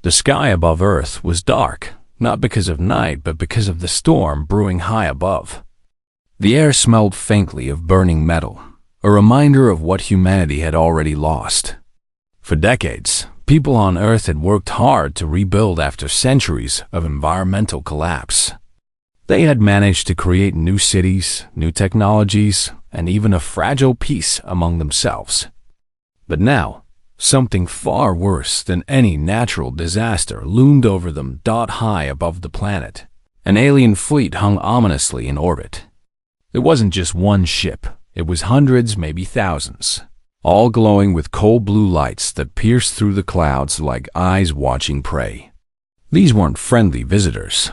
The sky above Earth was dark, not because of night, but because of the storm brewing high above. The air smelled faintly of burning metal, a reminder of what humanity had already lost. For decades, people on Earth had worked hard to rebuild after centuries of environmental collapse. They had managed to create new cities, new technologies, and even a fragile peace among themselves. But now, something far worse than any natural disaster loomed over them high above the planet. An alien fleet hung ominously in orbit. It wasn't just one ship, it was hundreds, maybe thousands, all glowing with cold blue lights that pierced through the clouds like eyes watching prey. These weren't friendly visitors.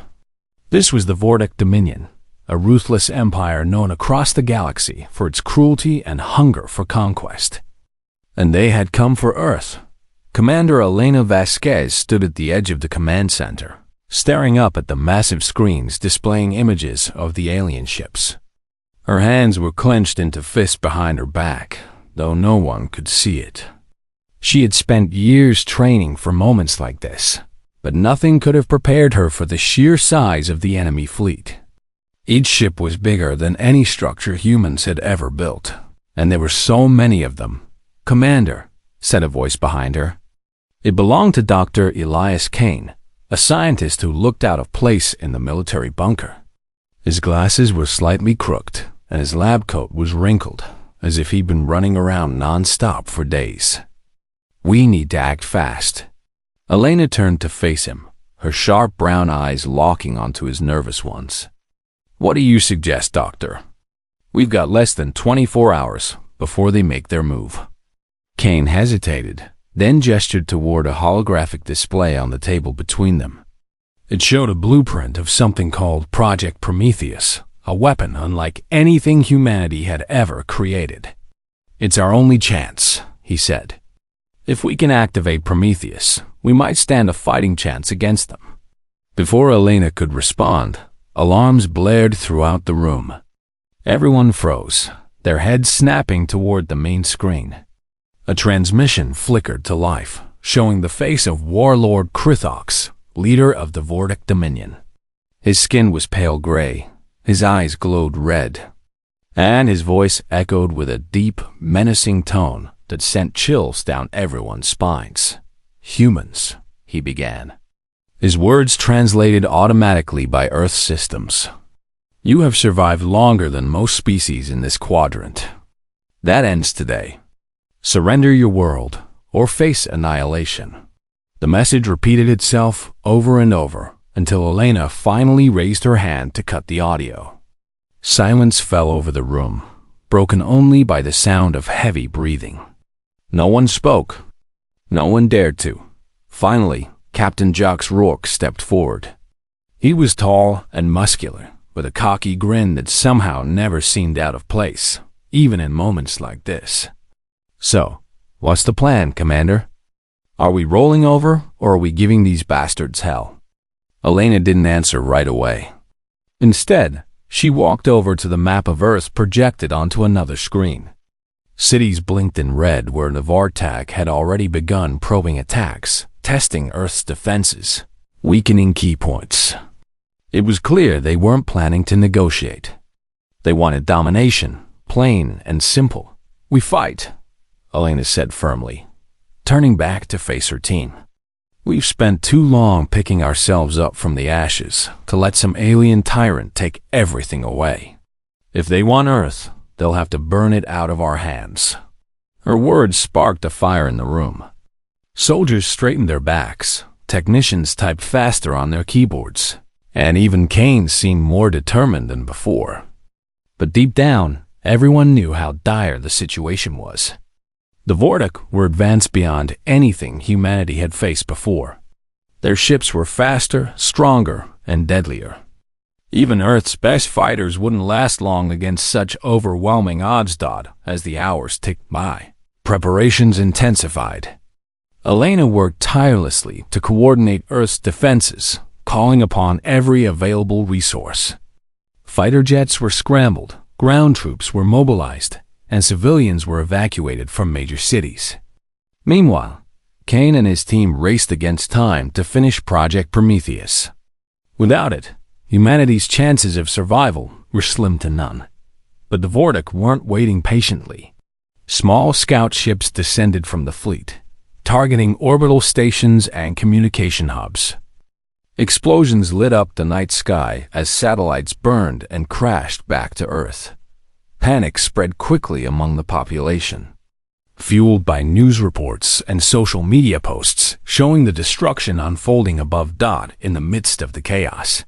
This was the Vortic Dominion, a ruthless empire known across the galaxy for its cruelty and hunger for conquest. And they had come for Earth. Commander Elena Vasquez stood at the edge of the command center, staring up at the massive screens displaying images of the alien ships. Her hands were clenched into fists behind her back, though no one could see it. She had spent years training for moments like this, but nothing could have prepared her for the sheer size of the enemy fleet. Each ship was bigger than any structure humans had ever built, and there were so many of them. "Commander," said a voice behind her. It belonged to Dr. Elias Kane, a scientist who looked out of place in the military bunker. His glasses were slightly crooked, and his lab coat was wrinkled, as if he'd been running around non-stop for days. "We need to act fast." Elena turned to face him, her sharp brown eyes locking onto his nervous ones. "What do you suggest, Doctor? We've got less than 24 hours before they make their move." Kane hesitated, then gestured toward a holographic display on the table between them. It showed a blueprint of something called Project Prometheus, a weapon unlike anything humanity had ever created. "It's our only chance," he said. "If we can activate Prometheus, we might stand a fighting chance against them." Before Elena could respond, alarms blared throughout the room. Everyone froze, their heads snapping toward the main screen. A transmission flickered to life, showing the face of Warlord Krithox, leader of the Vortic Dominion. His skin was pale gray, his eyes glowed red, and his voice echoed with a deep, menacing tone that sent chills down everyone's spines. "Humans," he began, his words translated automatically by Earth systems. "You have survived longer than most species in this quadrant. That ends today. Surrender your world, or face annihilation." The message repeated itself over and over until Elena finally raised her hand to cut the audio. Silence fell over the room, broken only by the sound of heavy breathing. No one spoke. No one dared to. Finally, Captain Jacques Rourke stepped forward. He was tall and muscular, with a cocky grin that somehow never seemed out of place, even in moments like this. "So, what's the plan, Commander? Are we rolling over, or are we giving these bastards hell?" Elena didn't answer right away. Instead, she walked over to the map of Earth projected onto another screen. Cities blinked in red where the Vortag had already begun probing attacks, testing Earth's defenses, weakening key points. It was clear they weren't planning to negotiate. They wanted domination, plain and simple. "We fight," Elena said firmly, turning back to face her team. "We've spent too long picking ourselves up from the ashes to let some alien tyrant take everything away. If they want Earth, they'll have to burn it out of our hands." Her words sparked a fire in the room. Soldiers straightened their backs, technicians typed faster on their keyboards, and even Kane seemed more determined than before. But deep down, everyone knew how dire the situation was. The Vortic were advanced beyond anything humanity had faced before. Their ships were faster, stronger, and deadlier. Even Earth's best fighters wouldn't last long against such overwhelming odds as the hours ticked by. Preparations intensified. Elena worked tirelessly to coordinate Earth's defenses, calling upon every available resource. Fighter jets were scrambled, ground troops were mobilized, and civilians were evacuated from major cities. Meanwhile, Kane and his team raced against time to finish Project Prometheus. Without it, humanity's chances of survival were slim to none. But the Vortic weren't waiting patiently. Small scout ships descended from the fleet, targeting orbital stations and communication hubs. Explosions lit up the night sky as satellites burned and crashed back to Earth. Panic spread quickly among the population, fueled by news reports and social media posts showing the destruction unfolding above Dot in the midst of the chaos.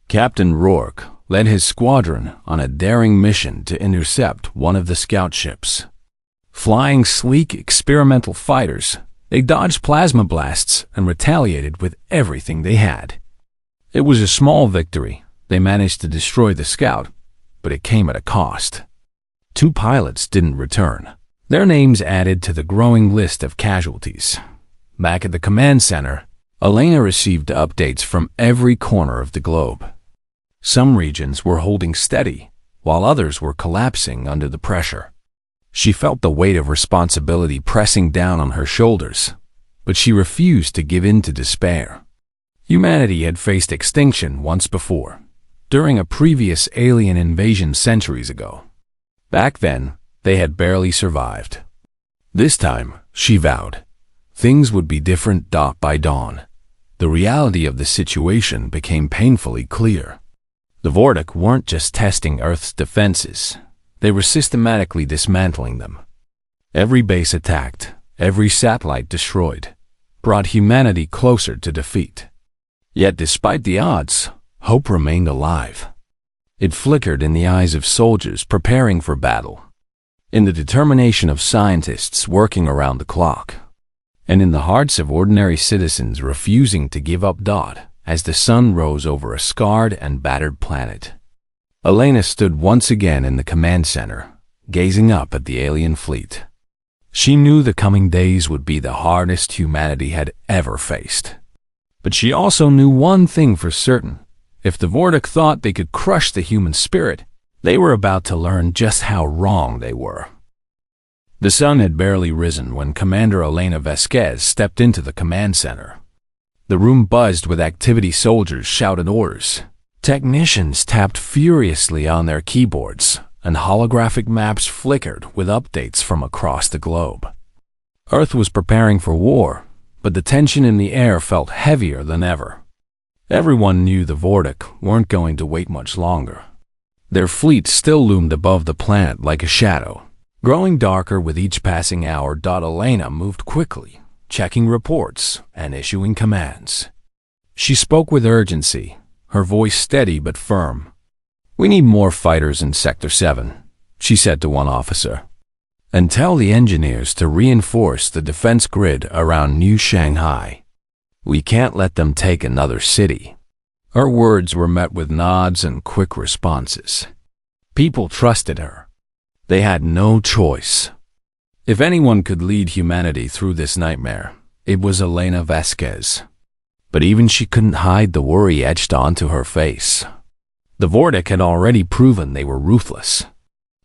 Captain Rourke led his squadron on a daring mission to intercept one of the scout ships. Flying sleek experimental fighters, they dodged plasma blasts and retaliated with everything they had. It was a small victory. They managed to destroy the scout, but it came at a cost. 2 pilots didn't return, their names added to the growing list of casualties. Back at the command center, Elena received updates from every corner of the globe. Some regions were holding steady, while others were collapsing under the pressure. She felt the weight of responsibility pressing down on her shoulders, but she refused to give in to despair. Humanity had faced extinction once before, during a previous alien invasion centuries ago. Back then, they had barely survived. This time, she vowed, things would be different by dawn. The reality of the situation became painfully clear. The Vortic weren't just testing Earth's defenses. They were systematically dismantling them. Every base attacked, every satellite destroyed, brought humanity closer to defeat. Yet despite the odds, hope remained alive. It flickered in the eyes of soldiers preparing for battle, in the determination of scientists working around the clock, and in the hearts of ordinary citizens refusing to give up Dot as the sun rose over a scarred and battered planet. Elena stood once again in the command center, gazing up at the alien fleet. She knew the coming days would be the hardest humanity had ever faced. But she also knew one thing for certain. If the Vortic thought they could crush the human spirit, they were about to learn just how wrong they were. The sun had barely risen when Commander Elena Vasquez stepped into the command center. The room buzzed with activity. Soldiers shouted orders. Technicians tapped furiously on their keyboards, and holographic maps flickered with updates from across the globe. Earth was preparing for war, but the tension in the air felt heavier than ever. Everyone knew the Vortic weren't going to wait much longer. Their fleet still loomed above the planet like a shadow, growing darker with each passing hour. Elena moved quickly, checking reports and issuing commands. She spoke with urgency, her voice steady but firm. "We need more fighters in Sector 7, she said to one officer. "And tell the engineers to reinforce the defense grid around New Shanghai. We can't let them take another city." Her words were met with nods and quick responses. People trusted her. They had no choice. If anyone could lead humanity through this nightmare, it was Elena Vasquez. But even she couldn't hide the worry etched onto her face. The Vortic had already proven they were ruthless.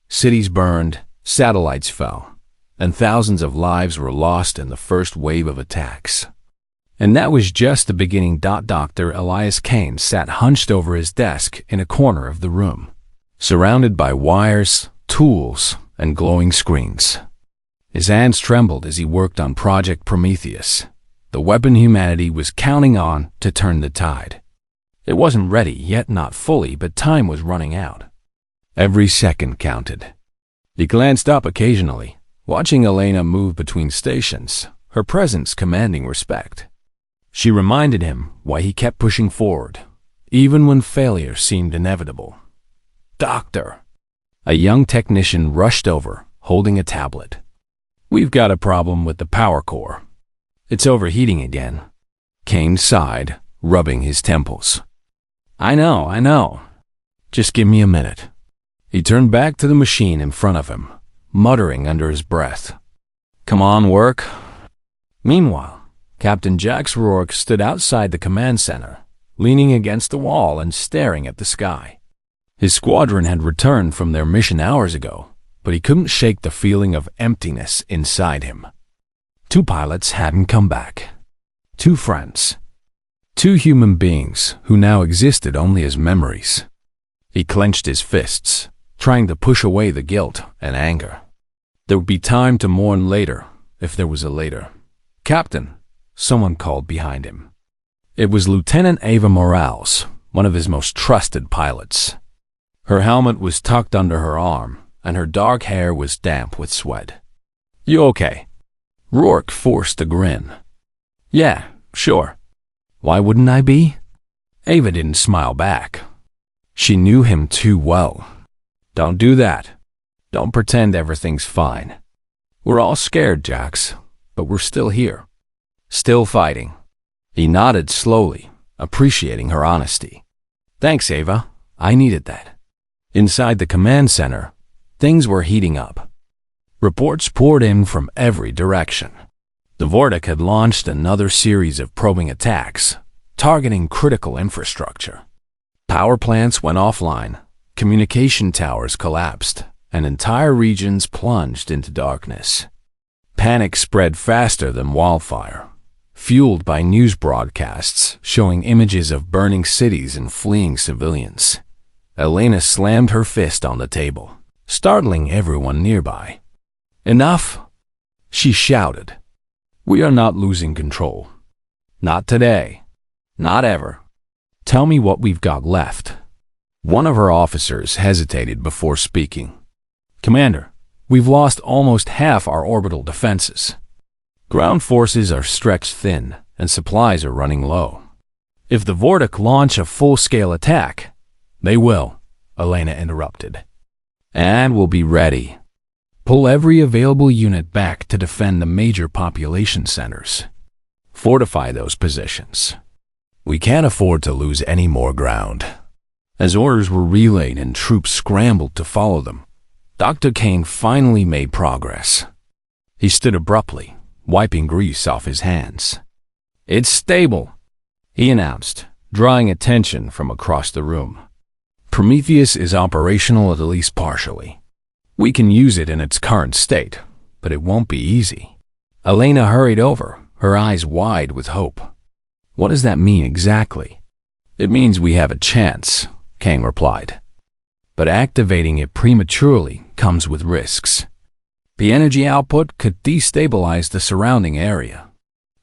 Cities burned, satellites fell, and thousands of lives were lost in the first wave of attacks. And that was just the beginning. Dr. Elias Kane sat hunched over his desk in a corner of the room, surrounded by wires, tools, and glowing screens. His hands trembled as he worked on Project Prometheus, the weapon humanity was counting on to turn the tide. It wasn't ready, yet not fully, but time was running out. Every second counted. He glanced up occasionally, watching Elena move between stations, her presence commanding respect. She reminded him why he kept pushing forward, even when failure seemed inevitable. "Doctor!" A young technician rushed over, holding a tablet. "We've got a problem with the power core. It's overheating again." Kane sighed, rubbing his temples. I know. Just give me a minute." He turned back to the machine in front of him, muttering under his breath. "Come on, work." Meanwhile, Captain Jax Rourke stood outside the command center, leaning against the wall and staring at the sky. His squadron had returned from their mission hours ago, but he couldn't shake the feeling of emptiness inside him. Two pilots hadn't come back. Two friends. Two human beings who now existed only as memories. He clenched his fists, trying to push away the guilt and anger. There would be time to mourn later, if there was a later. "Captain," someone called behind him. It was Lieutenant Ava Morales, one of his most trusted pilots. Her helmet was tucked under her arm, and her dark hair was damp with sweat. "You okay?" Rourke forced a grin. "Yeah, sure. Why wouldn't I be?" Ava didn't smile back. She knew him too well. "Don't do that. Don't pretend everything's fine. We're all scared, Jax, but we're still here. Still fighting." He nodded slowly, appreciating her honesty. "Thanks, Ava. I needed that." Inside the command center, things were heating up. Reports poured in from every direction. The Vortic had launched another series of probing attacks, targeting critical infrastructure. Power plants went offline, communication towers collapsed, and entire regions plunged into darkness. Panic spread faster than wildfire, fueled by news broadcasts showing images of burning cities and fleeing civilians. Elena slammed her fist on the table, startling everyone nearby. "Enough!" she shouted. "We are not losing control. Not today. Not ever. Tell me what we've got left." One of her officers hesitated before speaking. "Commander, we've lost almost half our orbital defenses. Ground forces are stretched thin, and supplies are running low. If the Vortic launch a full-scale attack—" "They will," Elena interrupted. "And we'll be ready. Pull every available unit back to defend the major population centers. Fortify those positions. We can't afford to lose any more ground." As orders were relayed and troops scrambled to follow them, Dr. Kane finally made progress. He stood abruptly, wiping grease off his hands. "It's stable," he announced, drawing attention from across the room. "Prometheus is operational at least partially. We can use it in its current state, but it won't be easy." Elena hurried over, her eyes wide with hope. "What does that mean exactly?" "It means we have a chance," Kane replied. "But activating it prematurely comes with risks. The energy output could destabilize the surrounding area.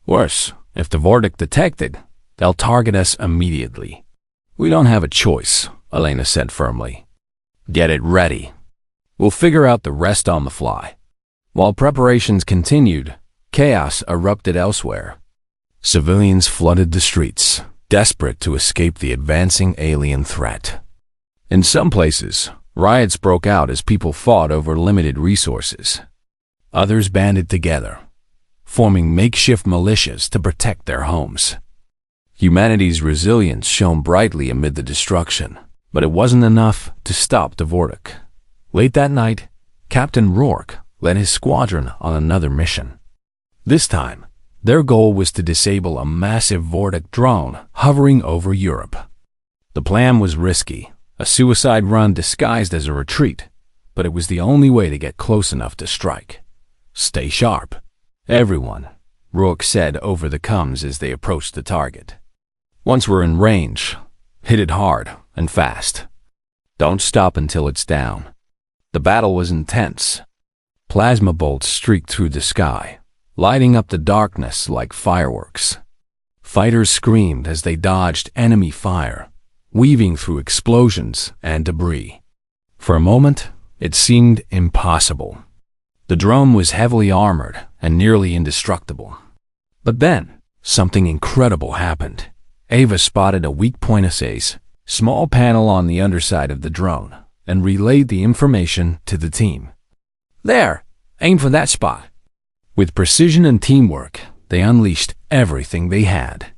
Worse, if the Vortic detected, they'll target us immediately." "We don't have a choice," Elena said firmly. "Get it ready. We'll figure out the rest on the fly." While preparations continued, chaos erupted elsewhere. Civilians flooded the streets, desperate to escape the advancing alien threat. In some places, riots broke out as people fought over limited resources. Others banded together, forming makeshift militias to protect their homes. Humanity's resilience shone brightly amid the destruction, but it wasn't enough to stop the Vortic. Late that night, Captain Rourke led his squadron on another mission. This time, their goal was to disable a massive Vortic drone hovering over Europe. The plan was risky, a suicide run disguised as a retreat, but it was the only way to get close enough to strike. "Stay sharp, everyone," Rourke said over the comms as they approached the target. "Once we're in range, hit it hard and fast. Don't stop until it's down." The battle was intense. Plasma bolts streaked through the sky, lighting up the darkness like fireworks. Fighters screamed as they dodged enemy fire, weaving through explosions and debris. For a moment, it seemed impossible. The drone was heavily armored and nearly indestructible. But then, something incredible happened. Ava spotted a weak point assay's small panel on the underside of the drone and relayed the information to the team. "There! Aim for that spot." With precision and teamwork, they unleashed everything they had.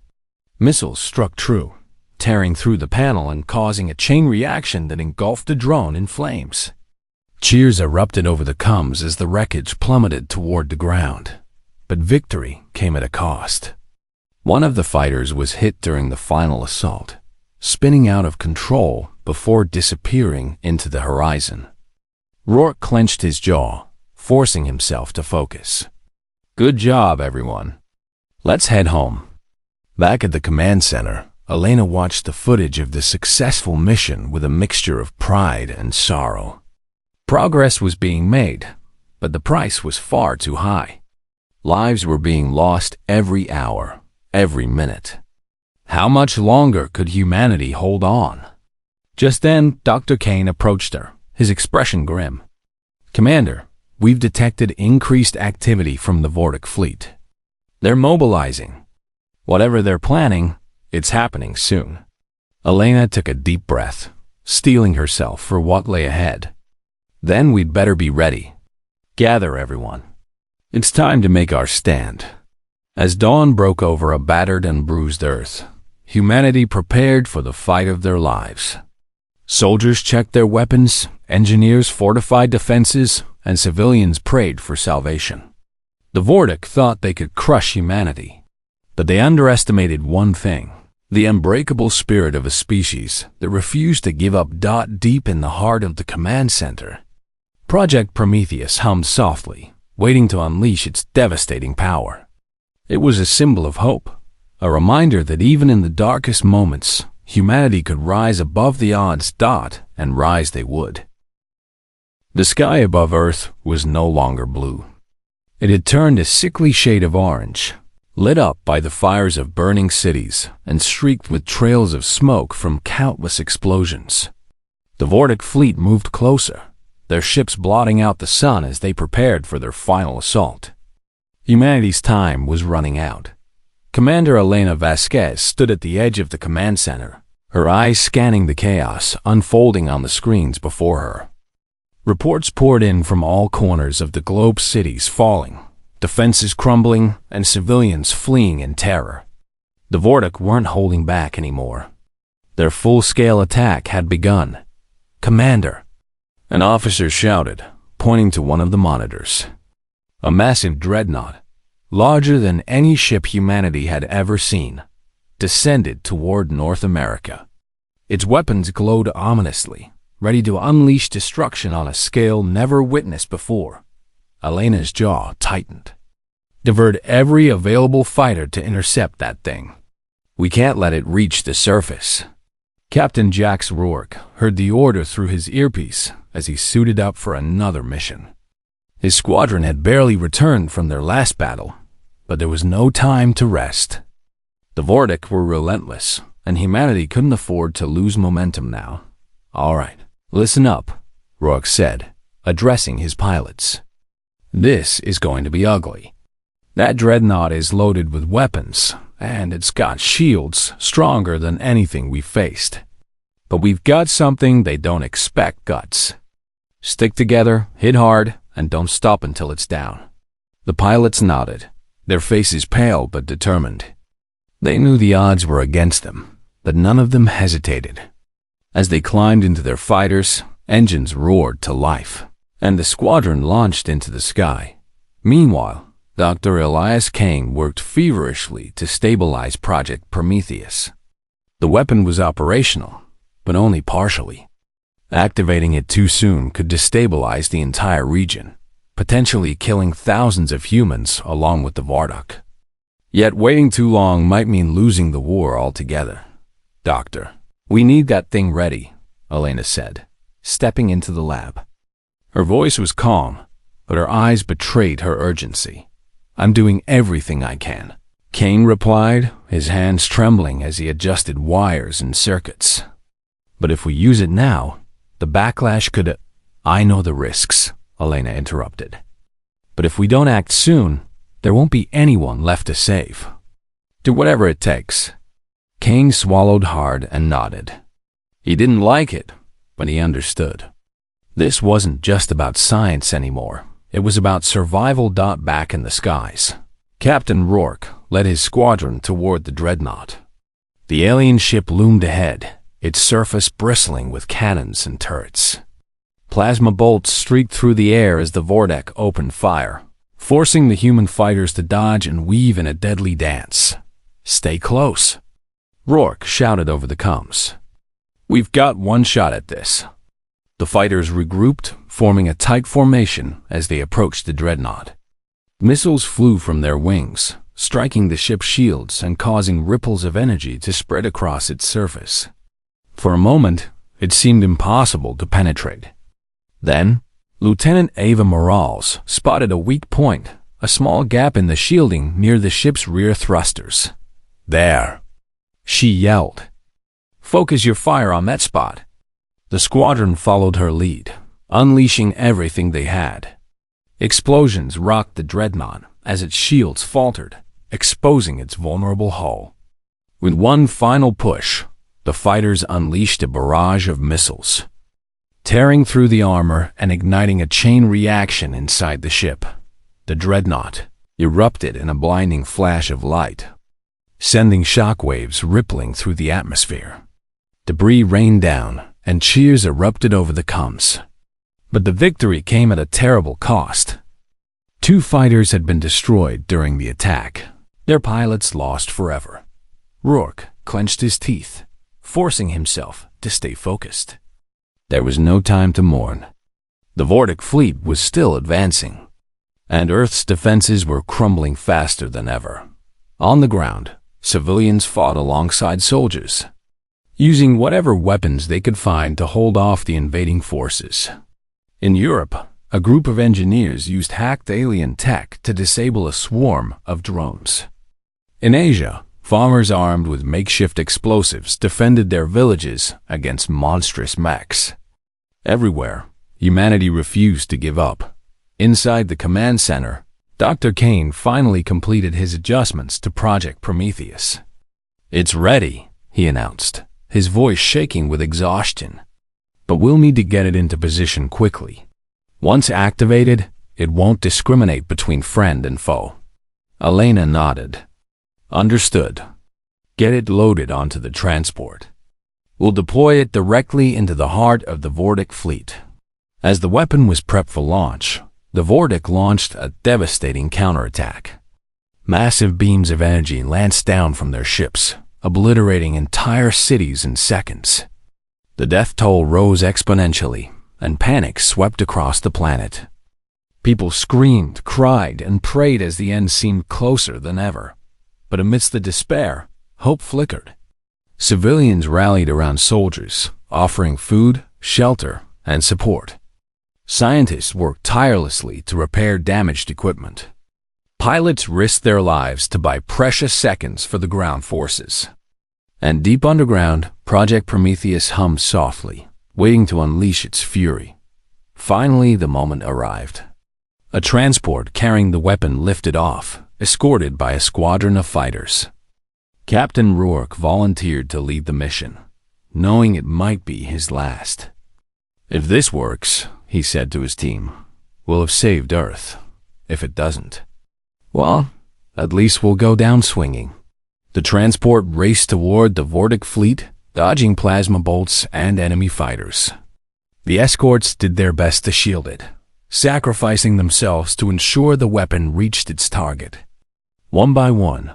Missiles struck true, tearing through the panel and causing a chain reaction that engulfed the drone in flames. Cheers erupted over the comms as the wreckage plummeted toward the ground. But victory came at a cost. One of the fighters was hit during the final assault, spinning out of control before disappearing into the horizon. Rourke clenched his jaw, forcing himself to focus. Good job, everyone. Let's head home. Back at the command center, Elena watched the footage of the successful mission with a mixture of pride and sorrow. Progress was being made, but the price was far too high. Lives were being lost every hour, every minute. How much longer could humanity hold on? Just then, Dr. Kane approached her, his expression grim. "Commander, we've detected increased activity from the Vortic fleet. They're mobilizing. Whatever they're planning, it's happening soon." Elena took a deep breath, steeling herself for what lay ahead. "Then we'd better be ready. Gather, everyone. It's time to make our stand." As dawn broke over a battered and bruised Earth, humanity prepared for the fight of their lives. Soldiers checked their weapons, engineers fortified defenses, and civilians prayed for salvation. The Vortic thought they could crush humanity, but they underestimated one thing: the unbreakable spirit of a species that refused to give up. Deep in the heart of the command center, Project Prometheus hummed softly, waiting to unleash its devastating power. It was a symbol of hope, a reminder that even in the darkest moments, humanity could rise above the odds. And rise they would. The sky above Earth was no longer blue. It had turned a sickly shade of orange, lit up by the fires of burning cities and streaked with trails of smoke from countless explosions. The Vortic fleet moved closer, their ships blotting out the sun as they prepared for their final assault. Humanity's time was running out. Commander Elena Vasquez stood at the edge of the command center, her eyes scanning the chaos unfolding on the screens before her. Reports poured in from all corners of the globe's cities falling, defenses crumbling, and civilians fleeing in terror. The Vortic weren't holding back anymore. Their full-scale attack had begun. "Commander," an officer shouted, pointing to one of the monitors. A massive dreadnought, larger than any ship humanity had ever seen, descended toward North America. Its weapons glowed ominously, ready to unleash destruction on a scale never witnessed before. Elena's jaw tightened. Divert every available fighter to intercept that thing. We can't let it reach the surface. Captain Jax Rourke heard the order through his earpiece as he suited up for another mission. His squadron had barely returned from their last battle, but there was no time to rest. The Vortic were relentless, and humanity couldn't afford to lose momentum now. "All right, listen up," Rourke said, addressing his pilots. "This is going to be ugly. That dreadnought is loaded with weapons, and it's got shields stronger than anything we've faced. But we've got something they don't expect: guts. Stick together, hit hard, and don't stop until it's down." The pilots nodded, their faces pale but determined. They knew the odds were against them, but none of them hesitated. As they climbed into their fighters, engines roared to life, and the squadron launched into the sky. Meanwhile, Dr. Elias Kane worked feverishly to stabilize Project Prometheus. The weapon was operational, but only partially. Activating it too soon could destabilize the entire region, potentially killing thousands of humans along with the Vortic. Yet waiting too long might mean losing the war altogether. "Doctor, we need that thing ready," Elena said, stepping into the lab. Her voice was calm, but her eyes betrayed her urgency. "I'm doing everything I can," Kane replied, his hands trembling as he adjusted wires and circuits. "But if we use it now, the backlash could—" "I know the risks," Elena interrupted. "But if we don't act soon, there won't be anyone left to save. Do whatever it takes." Kane swallowed hard and nodded. He didn't like it, but he understood. This wasn't just about science anymore. It was about survival. Back in the skies, Captain Rourke led his squadron toward the dreadnought. The alien ship loomed ahead, its surface bristling with cannons and turrets. Plasma bolts streaked through the air as the Vortic opened fire, forcing the human fighters to dodge and weave in a deadly dance. "Stay close," Rourke shouted over the comms. "We've got one shot at this." The fighters regrouped, forming a tight formation as they approached the dreadnought. Missiles flew from their wings, striking the ship's shields and causing ripples of energy to spread across its surface. For a moment, it seemed impossible to penetrate. Then, Lieutenant Ava Morales spotted a weak point, a small gap in the shielding near the ship's rear thrusters. "There!" she yelled. "Focus your fire on that spot." The squadron followed her lead, unleashing everything they had. Explosions rocked the dreadnought as its shields faltered, exposing its vulnerable hull. With one final push, the fighters unleashed a barrage of missiles, tearing through the armor and igniting a chain reaction inside the ship. The dreadnought erupted in a blinding flash of light, sending shockwaves rippling through the atmosphere. Debris rained down, and cheers erupted over the comms. But the victory came at a terrible cost. 2 fighters had been destroyed during the attack, their pilots lost forever. Rourke clenched his teeth, forcing himself to stay focused. There was no time to mourn. The Vortic fleet was still advancing, and Earth's defenses were crumbling faster than ever. On the ground, civilians fought alongside soldiers, using whatever weapons they could find to hold off the invading forces. In Europe, a group of engineers used hacked alien tech to disable a swarm of drones. In Asia, farmers armed with makeshift explosives defended their villages against monstrous mechs. Everywhere, humanity refused to give up. Inside the command center, Dr. Kane finally completed his adjustments to Project Prometheus. "It's ready," he announced, his voice shaking with exhaustion. "But we'll need to get it into position quickly. Once activated, it won't discriminate between friend and foe." Elena nodded. "Understood. Get it loaded onto the transport. We'll deploy it directly into the heart of the Vortic fleet." As the weapon was prepped for launch, the Vortic launched a devastating counterattack. Massive beams of energy lanced down from their ships, obliterating entire cities in seconds. The death toll rose exponentially, and panic swept across the planet. People screamed, cried, and prayed as the end seemed closer than ever. But amidst the despair, hope flickered. Civilians rallied around soldiers, offering food, shelter, and support. Scientists worked tirelessly to repair damaged equipment. Pilots risked their lives to buy precious seconds for the ground forces. And deep underground, Project Prometheus hummed softly, waiting to unleash its fury. Finally, the moment arrived. A transport carrying the weapon lifted off, escorted by a squadron of fighters. Captain Rourke volunteered to lead the mission, knowing it might be his last. "If this works," he said to his team, "we'll have saved Earth. If it doesn't, well, at least we'll go down swinging." The transport raced toward the Vortic fleet, dodging plasma bolts and enemy fighters. The escorts did their best to shield it, sacrificing themselves to ensure the weapon reached its target. One by one,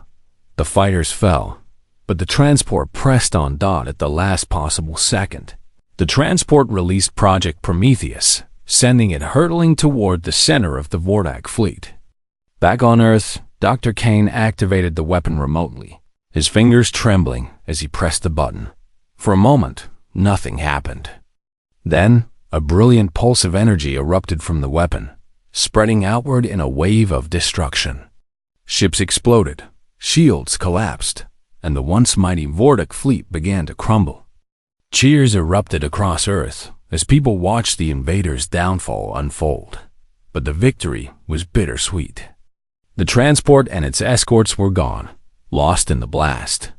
the fighters fell, but the transport pressed on at the last possible second. The transport released Project Prometheus, sending it hurtling toward the center of the Vortic fleet. Back on Earth, Dr. Kane activated the weapon remotely, his fingers trembling as he pressed the button. For a moment, nothing happened. Then, a brilliant pulse of energy erupted from the weapon, spreading outward in a wave of destruction. Ships exploded, shields collapsed, and the once mighty Vortic fleet began to crumble. Cheers erupted across Earth as people watched the invaders' downfall unfold. But the victory was bittersweet. The transport and its escorts were gone, lost in the blast.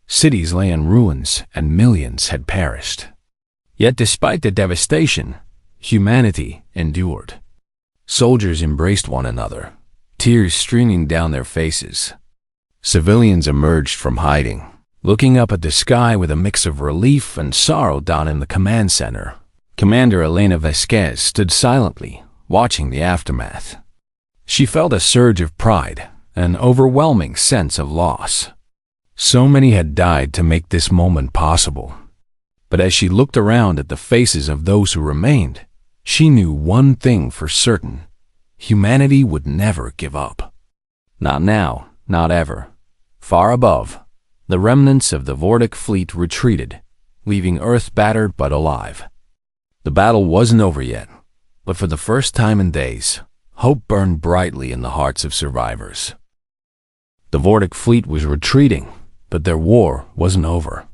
Cities lay in ruins and millions had perished. Yet despite the devastation, humanity endured. Soldiers embraced one another, tears streaming down their faces. Civilians emerged from hiding, looking up at the sky with a mix of relief and sorrow. Down in the command center, Commander Elena Vasquez stood silently, watching the aftermath. She felt a surge of pride, an overwhelming sense of loss. So many had died to make this moment possible. But as she looked around at the faces of those who remained, she knew one thing for certain. humanity would never give up. Not now, not ever. Far above, the remnants of the Vortic fleet retreated, leaving Earth battered but alive. The battle wasn't over yet, but for the first time in days, hope burned brightly in the hearts of survivors. The Vortic fleet was retreating, but their war wasn't over.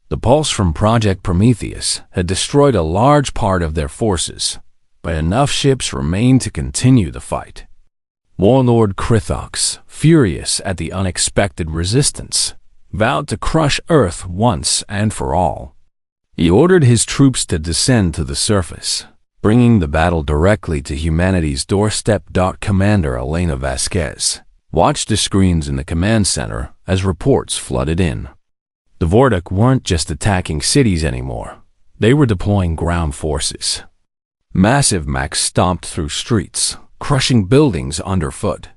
The pulse from Project Prometheus had destroyed a large part of their forces, but enough ships remained to continue the fight. Warlord Krithox, furious at the unexpected resistance, vowed to crush Earth once and for all. He ordered his troops to descend to the surface, bringing the battle directly to humanity's doorstep. Commander Elena Vasquez watched the screens in the command center as reports flooded in. The Vortic weren't just attacking cities anymore. They were deploying ground forces. Massive mechs stomped through streets, crushing buildings underfoot.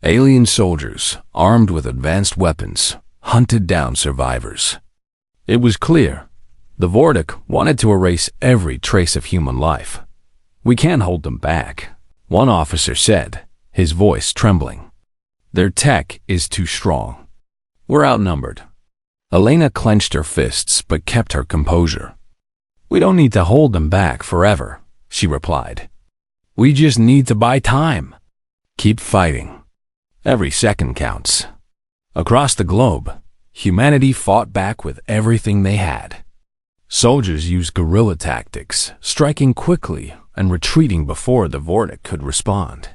Alien soldiers, armed with advanced weapons, hunted down survivors. It was clear. The Vortic wanted to erase every trace of human life. "We can't hold them back," one officer said, his voice trembling. "Their tech is too strong. We're outnumbered." Elena clenched her fists but kept her composure. "We don't need to hold them back forever," she replied. "We just need to buy time. Keep fighting. Every second counts." Across the globe, humanity fought back with everything they had. Soldiers used guerrilla tactics, striking quickly and retreating before the Vortic could respond.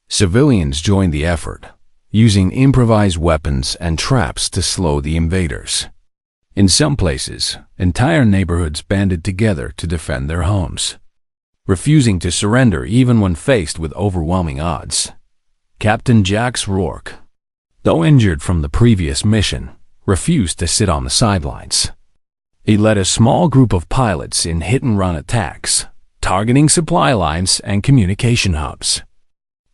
Civilians joined the effort, using improvised weapons and traps to slow the invaders. In some places, entire neighborhoods banded together to defend their homes, refusing to surrender even when faced with overwhelming odds. Captain Jax Rourke, though injured from the previous mission, refused to sit on the sidelines. He led a small group of pilots in hit-and-run attacks, targeting supply lines and communication hubs.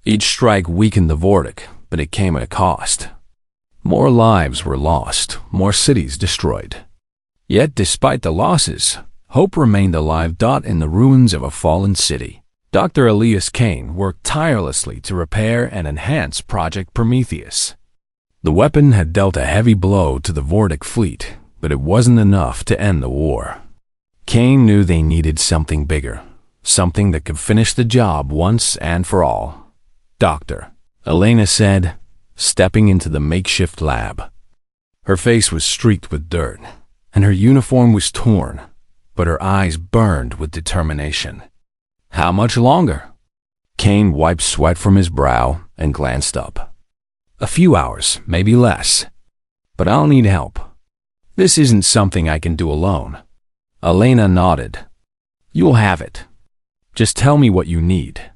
Each strike weakened the Vortic, but it came at a cost. More lives were lost, more cities destroyed. Yet despite the losses, hope remained alive. In the ruins of a fallen city, Dr. Elias Kane worked tirelessly to repair and enhance Project Prometheus. The weapon had dealt a heavy blow to the Vortic fleet, but it wasn't enough to end the war. Kane knew they needed something bigger, something that could finish the job once and for all. "Doctor," Elena said, stepping into the makeshift lab. Her face was streaked with dirt, and her uniform was torn, but her eyes burned with determination. "How much longer?" Kane wiped sweat from his brow and glanced up. "A few hours, maybe less. But I'll need help. This isn't something I can do alone." Elena nodded. "You'll have it. Just tell me what you need."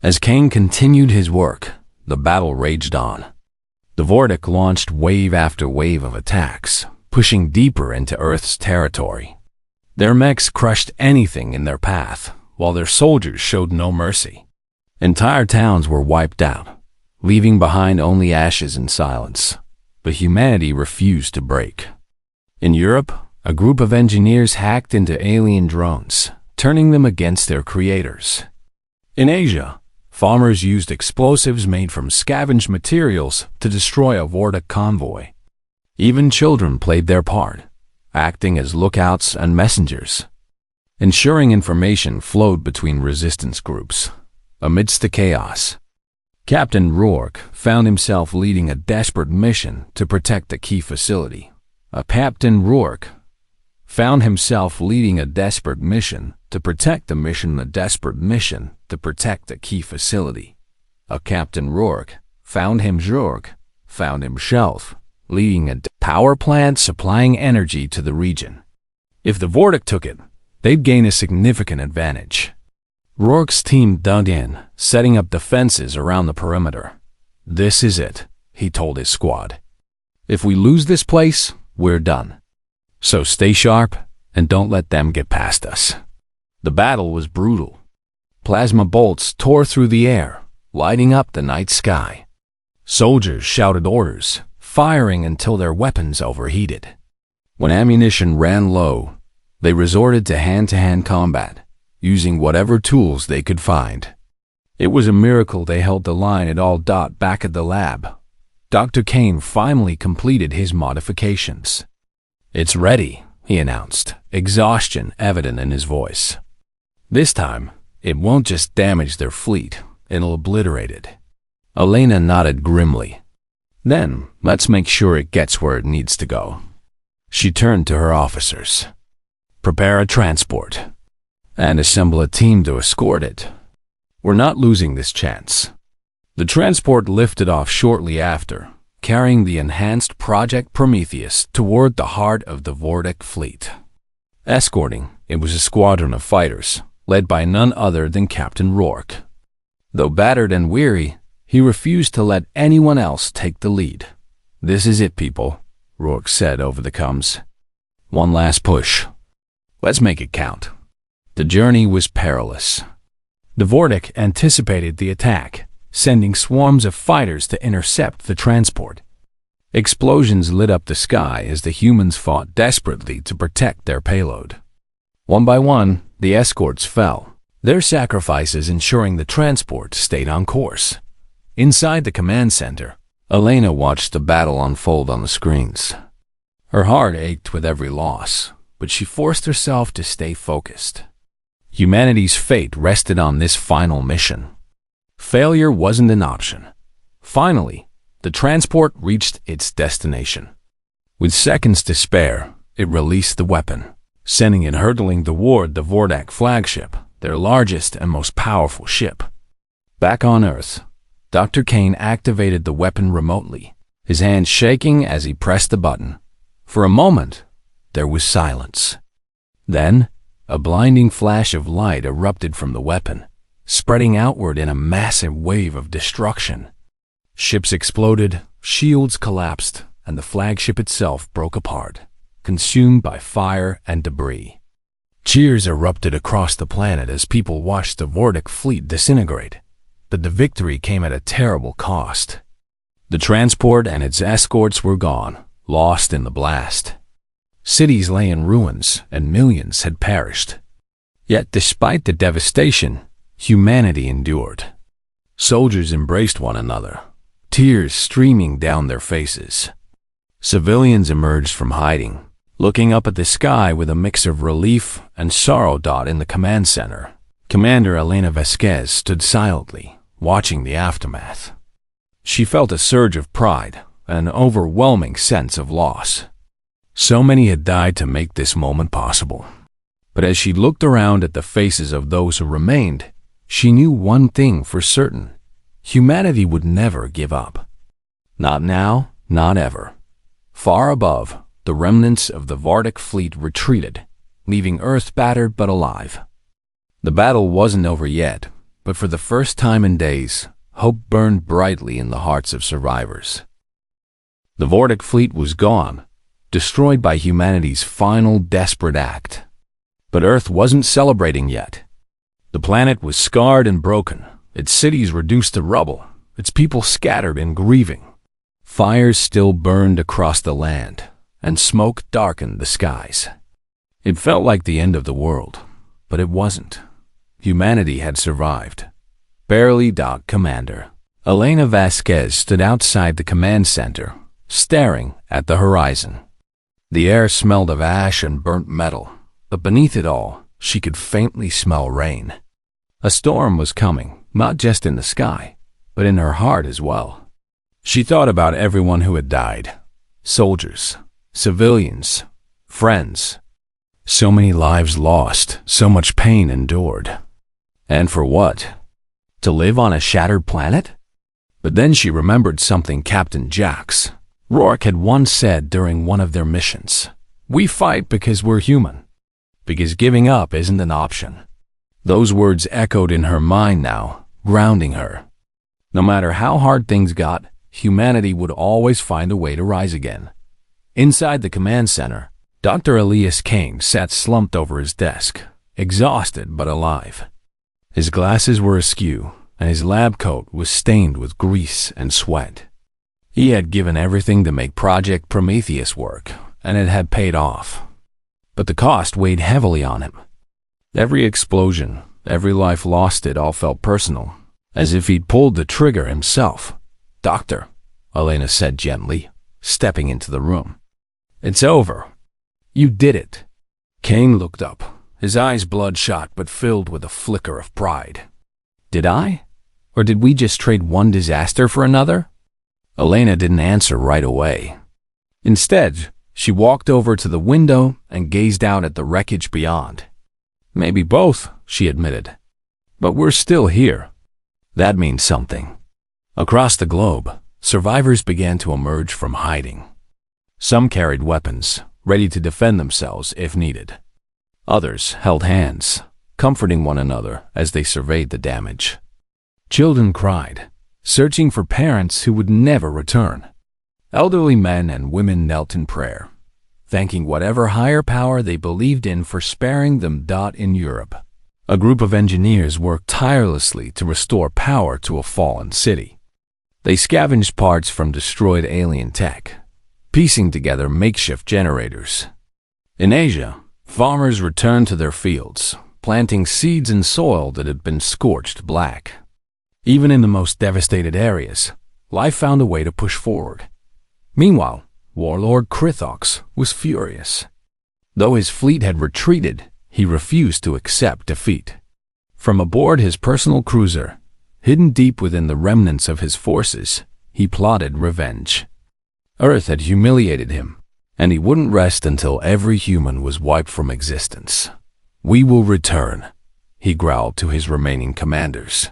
As Kane continued his work, the battle raged on. The Vortic launched wave after wave of attacks, pushing deeper into Earth's territory. Their mechs crushed anything in their path, while their soldiers showed no mercy. Entire towns were wiped out, leaving behind only ashes and silence. But humanity refused to break. In Europe, a group of engineers hacked into alien drones, turning them against their creators. In Asia, farmers used explosives made from scavenged materials to destroy a Vortic convoy. Even children played their part, acting as lookouts and messengers, ensuring information flowed between resistance groups. Amidst the chaos, Captain Rourke found himself leading a desperate mission to protect a key facility. Captain Rourke found himself leading a desperate mission to protect a key facility. Captain Rourke found himself leading a power plant supplying energy to the region. If the Vortic took it, they'd gain a significant advantage. Rourke's team dug in, setting up defenses around the perimeter. "This is it," he told his squad. "If we lose this place, we're done. So stay sharp and don't let them get past us." The battle was brutal. Plasma bolts tore through the air, lighting up the night sky. Soldiers shouted orders, firing until their weapons overheated. When ammunition ran low, they resorted to hand-to-hand combat, using whatever tools they could find. It was a miracle they held the line at all. Back at the lab, Dr. Kane finally completed his modifications. "It's ready," he announced, exhaustion evident in his voice. "This time, it won't just damage their fleet, it'll obliterate it." Elena nodded grimly. "Then, let's make sure it gets where it needs to go." She turned to her officers. "Prepare a transport, and assemble a team to escort it. We're not losing this chance." The transport lifted off shortly after, carrying the enhanced Project Prometheus toward the heart of the Vortic fleet. Escorting, it was a squadron of fighters, led by none other than Captain Rourke. Though battered and weary, he refused to let anyone else take the lead. "This is it, people," Rourke said over the comms. "One last push. Let's make it count." The journey was perilous. The Vortic anticipated the attack, sending swarms of fighters to intercept the transport. Explosions lit up the sky as the humans fought desperately to protect their payload. One by one, the escorts fell, their sacrifices ensuring the transport stayed on course. Inside the command center, Elena watched the battle unfold on the screens. Her heart ached with every loss, but she forced herself to stay focused. Humanity's fate rested on this final mission. Failure wasn't an option. Finally, the transport reached its destination. With seconds to spare, it released the weapon, sending it hurtling toward the Vordak flagship, their largest and most powerful ship. Back on Earth, Dr. Kane activated the weapon remotely, his hand shaking as he pressed the button. For a moment, there was silence. Then, a blinding flash of light erupted from the weapon, spreading outward in a massive wave of destruction. Ships exploded, shields collapsed, and the flagship itself broke apart, consumed by fire and debris. Cheers erupted across the planet as people watched the Vortic fleet disintegrate, but the victory came at a terrible cost. The transport and its escorts were gone, lost in the blast. Cities lay in ruins, and millions had perished. Yet despite the devastation, humanity endured. Soldiers embraced one another, tears streaming down their faces. Civilians emerged from hiding, looking up at the sky with a mix of relief and sorrow. In the command center, Commander Elena Vasquez stood silently, watching the aftermath. She felt a surge of pride and an overwhelming sense of loss. So many had died to make this moment possible. But as she looked around at the faces of those who remained, she knew one thing for certain: humanity would never give up. Not now, not ever. Far above, the remnants of the Vortic fleet retreated, leaving Earth battered but alive. The battle wasn't over yet, but for the first time in days, hope burned brightly in the hearts of survivors. The Vortic fleet was gone, destroyed by humanity's final desperate act. But Earth wasn't celebrating yet. The planet was scarred and broken, its cities reduced to rubble, its people scattered and grieving. Fires still burned across the land, and smoke darkened the skies. It felt like the end of the world, but it wasn't. Humanity had survived. Barely. Commander Elena Vasquez stood outside the command center, staring at the horizon. The air smelled of ash and burnt metal, but beneath it all, she could faintly smell rain. A storm was coming, not just in the sky, but in her heart as well. She thought about everyone who had died: soldiers, civilians, friends. So many lives lost, so much pain endured. And for what? To live on a shattered planet? But then she remembered something Captain Jax Rourke had once said during one of their missions: "We fight because we're human, because giving up isn't an option." Those words echoed in her mind now, grounding her. No matter how hard things got, humanity would always find a way to rise again. Inside the command center, Dr. Elias Kane sat slumped over his desk, exhausted but alive. His glasses were askew, and his lab coat was stained with grease and sweat. He had given everything to make Project Prometheus work, and it had paid off. But the cost weighed heavily on him. Every explosion, every life lost, it all felt personal, as if he'd pulled the trigger himself. "Doctor," Elena said gently, stepping into the room. "It's over. You did it." Kane looked up, his eyes bloodshot but filled with a flicker of pride. "Did I? Or did we just trade one disaster for another?" Elena didn't answer right away. Instead, she walked over to the window and gazed out at the wreckage beyond. "Maybe both," she admitted. "But we're still here. That means something." Across the globe, survivors began to emerge from hiding. Some carried weapons, ready to defend themselves if needed. Others held hands, comforting one another as they surveyed the damage. Children cried, searching for parents who would never return. Elderly men and women knelt in prayer, thanking whatever higher power they believed in for sparing them. In Europe, a group of engineers worked tirelessly to restore power to a fallen city. They scavenged parts from destroyed alien tech, piecing together makeshift generators. In Asia, farmers returned to their fields, planting seeds in soil that had been scorched black. Even in the most devastated areas, life found a way to push forward. Meanwhile, Warlord Krithox was furious. Though his fleet had retreated, he refused to accept defeat. From aboard his personal cruiser, hidden deep within the remnants of his forces, he plotted revenge. Earth had humiliated him, and he wouldn't rest until every human was wiped from existence. "We will return," he growled to his remaining commanders.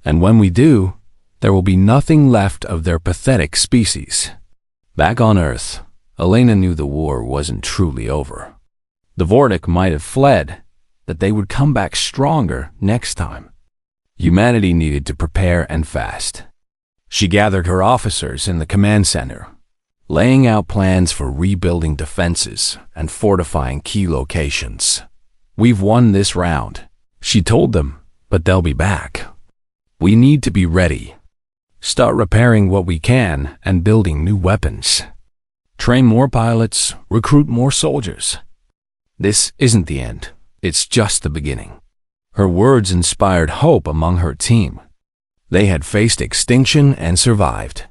"And when we do, there will be nothing left of their pathetic species." Back on Earth, Elena knew the war wasn't truly over. The Vortic might have fled, that they would come back stronger next time. Humanity needed to prepare and fast. She gathered her officers in the command center, laying out plans for rebuilding defenses and fortifying key locations. "We've won this round," she told them, "but they'll be back. We need to be ready. Start repairing what we can and building new weapons. Train more pilots, recruit more soldiers. This isn't the end, it's just the beginning." Her words inspired hope among her team. They had faced extinction and survived.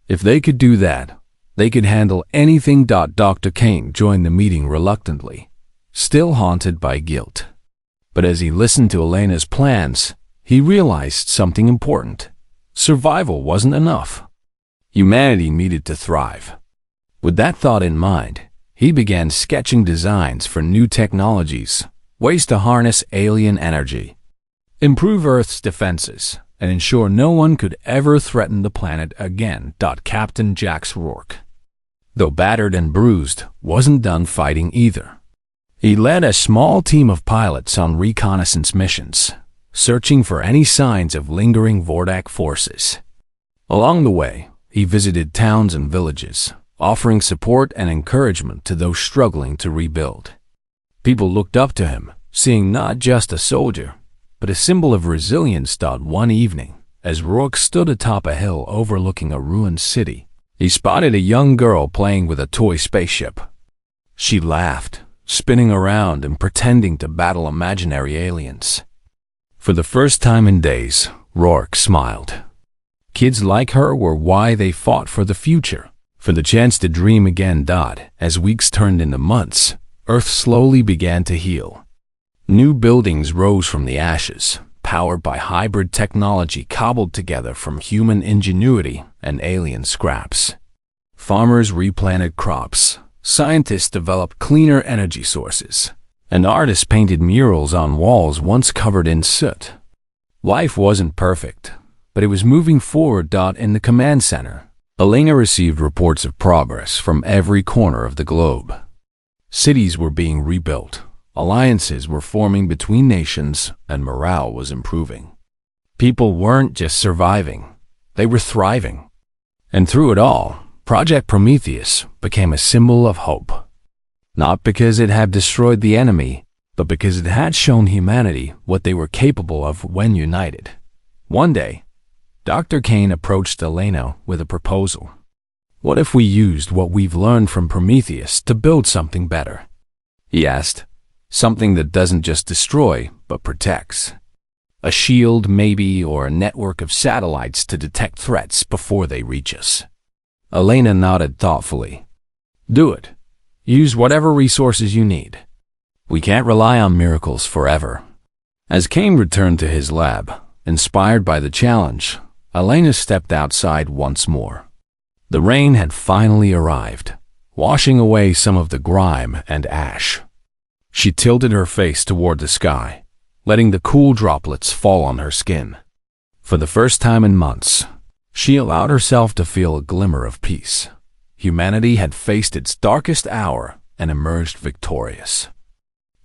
If they could do that, they could handle anything. Dr. Kane joined the meeting reluctantly, still haunted by guilt. But as he listened to Elena's plans, he realized something important. Survival wasn't enough. Humanity needed to thrive. With that thought in mind, he began sketching designs for new technologies, ways to harness alien energy, improve Earth's defenses, and ensure no one could ever threaten the planet again. Captain Jax Rourke, though battered and bruised, wasn't done fighting either. He led a small team of pilots on reconnaissance missions, searching for any signs of lingering Vordak forces. Along the way, he visited towns and villages, offering support and encouragement to those struggling to rebuild. People looked up to him, seeing not just a soldier, but a symbol of resilience. One evening, as Rourke stood atop a hill overlooking a ruined city, he spotted a young girl playing with a toy spaceship. She laughed, spinning around and pretending to battle imaginary aliens. For the first time in days, Rourke smiled. Kids like her were why they fought for the future, for the chance to dream again. As weeks turned into months, Earth slowly began to heal. New buildings rose from the ashes, powered by hybrid technology cobbled together from human ingenuity and alien scraps. Farmers replanted crops, scientists developed cleaner energy sources, and artists painted murals on walls once covered in soot. Life wasn't perfect, but it was moving forward. In the command center, Elena received reports of progress from every corner of the globe. Cities were being rebuilt, alliances were forming between nations, and morale was improving. People weren't just surviving, they were thriving. And through it all, Project Prometheus became a symbol of hope. Not because it had destroyed the enemy, but because it had shown humanity what they were capable of when united. One day, Dr. Kane approached Elena with a proposal. "What if we used what we've learned from Prometheus to build something better?" he asked. "Something that doesn't just destroy, but protects." A shield, maybe, or a network of satellites to detect threats before they reach us. Elena nodded thoughtfully. Do it. Use whatever resources you need. We can't rely on miracles forever. As Kane returned to his lab, inspired by the challenge, Elena stepped outside once more. The rain had finally arrived, washing away some of the grime and ash. She tilted her face toward the sky, letting the cool droplets fall on her skin. For the first time in months, she allowed herself to feel a glimmer of peace. Humanity had faced its darkest hour and emerged victorious.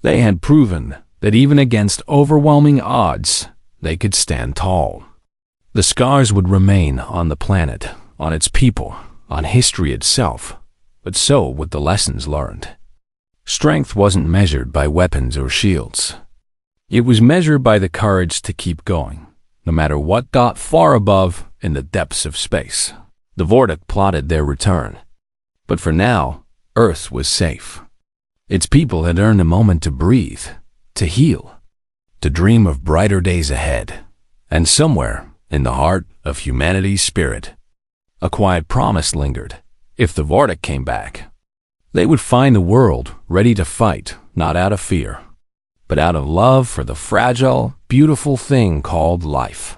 They had proven that even against overwhelming odds, they could stand tall. The scars would remain on the planet, on its people, on history itself, but so would the lessons learned. Strength wasn't measured by weapons or shields. It was measured by the courage to keep going, no matter what got far above in the depths of space. The Vortic plotted their return. But for now, Earth was safe. Its people had earned a moment to breathe, to heal, to dream of brighter days ahead. And somewhere, in the heart of humanity's spirit, a quiet promise lingered. If the Vortic came back, they would find the world ready to fight, not out of fear, but out of love for the fragile, beautiful thing called life.